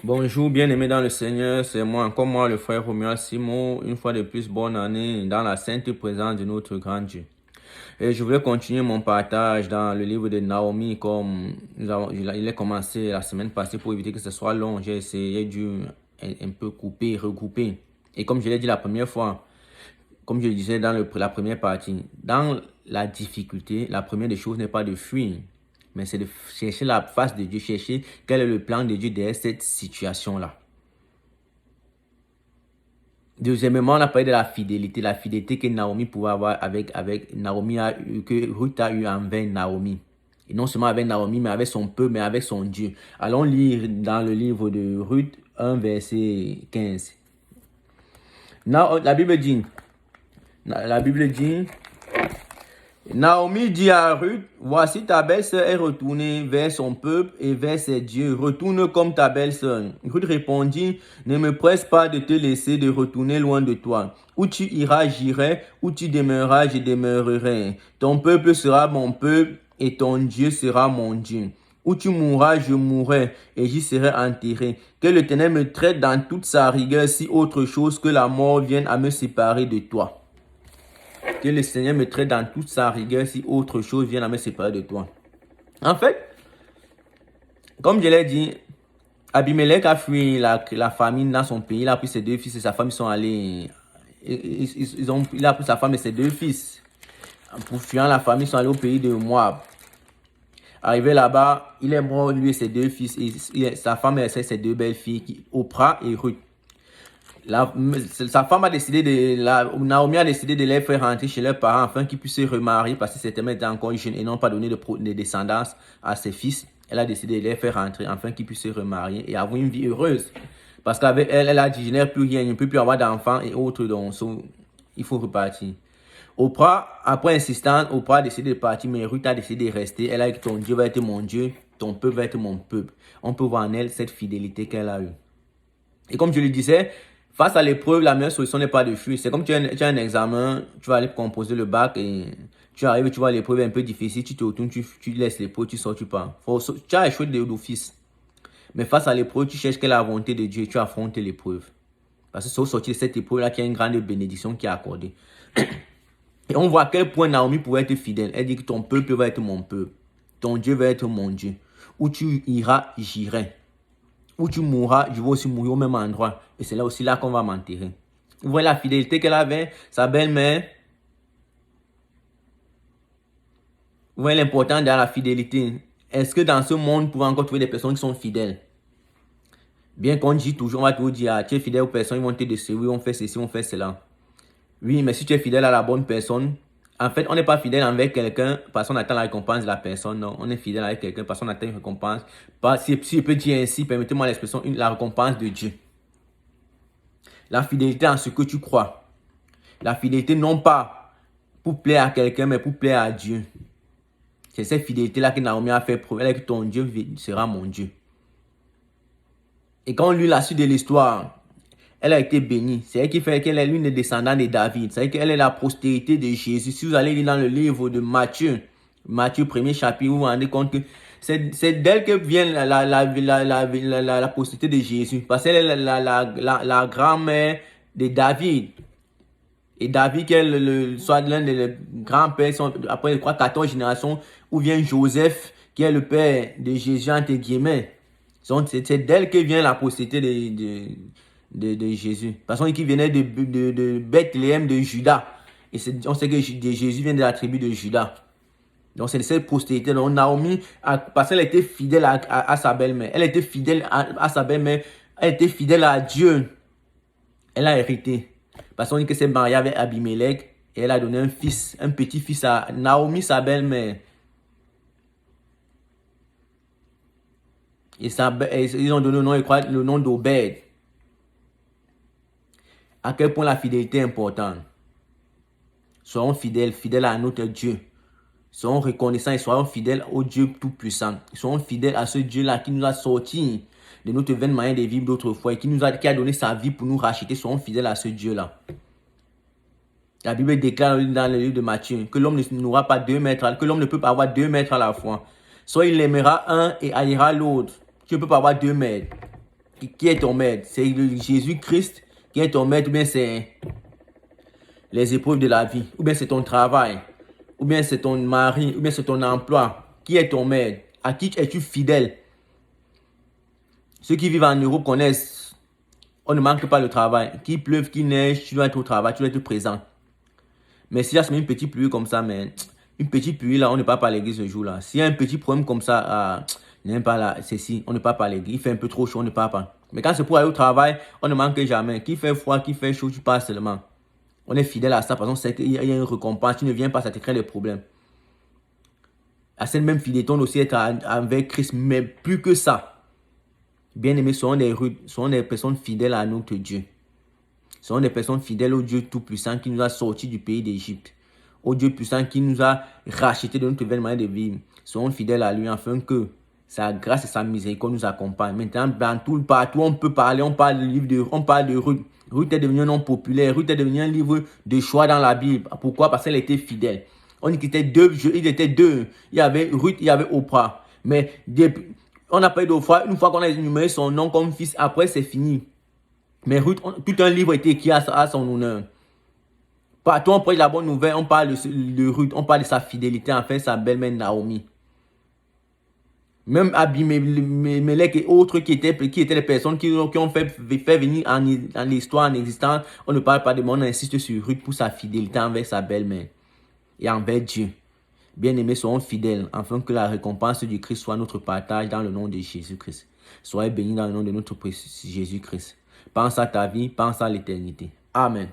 Bonjour, bien-aimés dans le Seigneur, c'est moi, encore moi, le frère Romuald Simon, une fois de plus, bonne année dans la sainte présence de notre grand Dieu. Et je voulais continuer mon partage dans le livre de Naomi, comme il est commencé la semaine passée pour éviter que ce soit long. J'ai essayé un peu couper, regrouper. Et comme je l'ai dit la première fois, comme je le disais dans la première partie, dans la difficulté, la première des choses n'est pas de fuir, mais c'est de chercher la face de Dieu, chercher quel est le plan de Dieu derrière cette situation-là. Deuxièmement, on a parlé de la fidélité que Naomi pouvait avoir que Ruth a eu envers Naomi. Et non seulement avec Naomi, mais avec son peuple, mais avec son Dieu. Allons lire dans le livre de Ruth 1, verset 15. La Bible dit, Naomi dit à Ruth, voici ta belle-sœur est retournée vers son peuple et vers ses dieux. Retourne comme ta belle-sœur. Ruth répondit, ne me presse pas de te laisser de retourner loin de toi. Où tu iras, j'irai. Où tu demeureras, je demeurerai. Ton peuple sera mon peuple et ton Dieu sera mon Dieu. Où tu mourras, je mourrai et j'y serai enterré. Que l'Éternel me traite dans toute sa rigueur si autre chose que la mort vienne à me séparer de toi. Que le Seigneur me traite dans toute sa rigueur si autre chose vient à me séparer de toi. En fait, comme je l'ai dit, Abimelech a fui la famine dans son pays. Il a pris ses deux fils et sa femme. Ils sont allés. Il a pris sa femme et ses deux fils. Pour fuir la famine, ils sont allés au pays de Moab. Arrivé là-bas, il est mort, lui et ses deux fils. Sa femme et ses deux belles filles, Oprah et Ruth. Sa femme a décidé Naomi a décidé de les faire rentrer chez leurs parents afin qu'ils puissent se remarier parce que certainement étaient encore jeunes et n'ont pas donné de descendance à ses fils. Elle a décidé de les faire rentrer afin qu'ils puissent se remarier et avoir une vie heureuse. Parce qu'avec elle, elle a dit, je n'ai plus rien, je ne peux plus avoir d'enfants et autres, donc il faut repartir. Oprah, après insistance, Oprah a décidé de partir, mais Ruth a décidé de rester. Elle a dit, ton Dieu va être mon Dieu, ton peuple va être mon peuple. On peut voir en elle cette fidélité qu'elle a eue. Et comme je le disais, face à l'épreuve, la meilleure solution n'est pas de fuir. C'est comme tu as un examen, tu vas aller composer le bac et tu arrives, tu vois l'épreuve un peu difficile, tu te retournes, tu laisses l'épreuve, tu sors, tu pars. Tu as échoué d'office. Mais face à l'épreuve, tu cherches quelle est la volonté de Dieu et tu affrontes l'épreuve. Parce que c'est au sortir de cette épreuve-là qu'il y a une grande bénédiction qui est accordée. Et on voit à quel point Naomi pouvait être fidèle. Elle dit que ton peuple va être mon peuple. Ton Dieu va être mon Dieu. Où tu iras, j'irai. Où tu mourras, je vais aussi mourir au même endroit. Et c'est là aussi là qu'on va m'enterrer. Vous voyez la fidélité qu'elle avait, sa belle-mère. Vous voyez l'importance de la fidélité. Est-ce que dans ce monde, vous pouvez encore trouver des personnes qui sont fidèles? Bien qu'on dit toujours, on va toujours dire, tu es fidèle aux personnes, ils vont te décevoir, on fait ceci, on fait cela. Oui, mais si tu es fidèle à la bonne personne, en fait, on n'est pas fidèle envers quelqu'un parce qu'on attend la récompense de la personne. Non, on est fidèle avec quelqu'un parce qu'on attend une récompense. Si je peux dire ainsi, permettez-moi l'expression, la récompense de Dieu. La fidélité en ce que tu crois. La fidélité non pas pour plaire à quelqu'un, mais pour plaire à Dieu. C'est cette fidélité-là que Naomi a fait preuve. Elle a dit que ton Dieu sera mon Dieu. Et quand on lit la suite de l'histoire, elle a été bénie. C'est elle qui fait qu'elle est l'une des descendants de David. C'est qu'elle est la postérité de Jésus. Si vous allez lire dans le livre de Matthieu, Matthieu 1er chapitre, vous vous rendez compte que c'est d'elle que vient la postérité de Jésus. Parce qu'elle est la grand-mère de David. Et David, qui est soit l'un des grands-pères, après je crois 14 générations, où vient Joseph, qui est le père de Jésus, entre guillemets. C'est d'elle que vient la postérité de Jésus. Parce qu'il venait de Bethléem, de Juda. Et on sait que Jésus vient de la tribu de Juda. Donc c'est cette postérité. Donc Naomi, parce qu'elle était fidèle à sa belle-mère. Elle était fidèle à sa belle-mère. Elle était fidèle à Dieu. Elle a hérité. Parce qu'on dit que c'est mariée avec Abimelech. Et elle a donné un fils, un petit-fils à Naomi, sa belle-mère. Et ils ont donné le nom d'Obed. À quel point la fidélité est importante. Soyons fidèles à notre Dieu. Soyons reconnaissants et soyons fidèles au Dieu Tout-Puissant. Soyons fidèles à ce Dieu-là qui nous a sortis de notre vaine manière de vivre d'autrefois et qui a donné sa vie pour nous racheter. Soyons fidèles à ce Dieu-là. La Bible déclare dans le livre de Matthieu que l'homme n'aura pas 2 maîtres, que l'homme ne peut pas avoir 2 maîtres à la fois. Soit il aimera un et haïra l'autre. Tu ne peux pas avoir 2 maîtres. Qui est ton maître? C'est Jésus-Christ qui est ton maître, ou bien c'est les épreuves de la vie, ou bien c'est ton travail, ou bien c'est ton mari, ou bien c'est ton emploi. Qui est ton maître? À qui es-tu fidèle? Ceux qui vivent en Europe connaissent, on ne manque pas le travail. Qu'il pleuve, qu'il neige, tu dois être au travail, tu dois être présent. Mais s'il y a une petite pluie comme ça, mais une petite pluie là, on ne part pas à l'église ce jour-là. S'il y a un petit problème comme ça, n'aime pas là, ceci, on ne part pas à l'église. Il fait un peu trop chaud, on ne part pas. Mais quand c'est pour aller au travail, on ne manque jamais. Qu'il fait froid, qu'il fait chaud, tu pars seulement. On est fidèle à ça, parce qu'on sait qu'il y a une récompense. Tu ne viens pas, ça te crée des problèmes. À cette même fidélité, on doit aussi être avec Christ, mais plus que ça. Bien aimés, soyons des personnes fidèles à notre Dieu. Soyons des personnes fidèles au Dieu Tout-Puissant qui nous a sortis du pays d'Égypte. Au Dieu puissant qui nous a rachetés de notre manière de vivre. Soyons fidèles à lui afin que sa grâce et sa miséricorde nous accompagnent. Maintenant, partout, on peut parler, on parle de Ruth. Ruth est devenue un nom populaire. Ruth est devenue un livre de choix dans la Bible. Pourquoi? Parce qu'elle était fidèle. On était deux. Il y avait Ruth, il y avait Oprah. Mais on n'a pas eu d'Oprah. Une fois qu'on a énuméré son nom comme fils, après c'est fini. Mais Ruth, tout un livre a été écrit à son honneur. Partout on prêche la bonne nouvelle, on parle de Ruth, on parle de sa fidélité envers sa belle-mère Naomi. Même Abimelech et autres qui étaient les personnes qui ont fait venir en l'histoire en existence, on ne parle pas de moi, on insiste sur Ruth pour sa fidélité envers sa belle-mère et envers Dieu. Bien-aimés, soyons fidèles, afin que la récompense du Christ soit notre partage dans le nom de Jésus-Christ. Soyez bénis dans le nom de notre Jésus-Christ. Pense à ta vie, pense à l'éternité. Amen.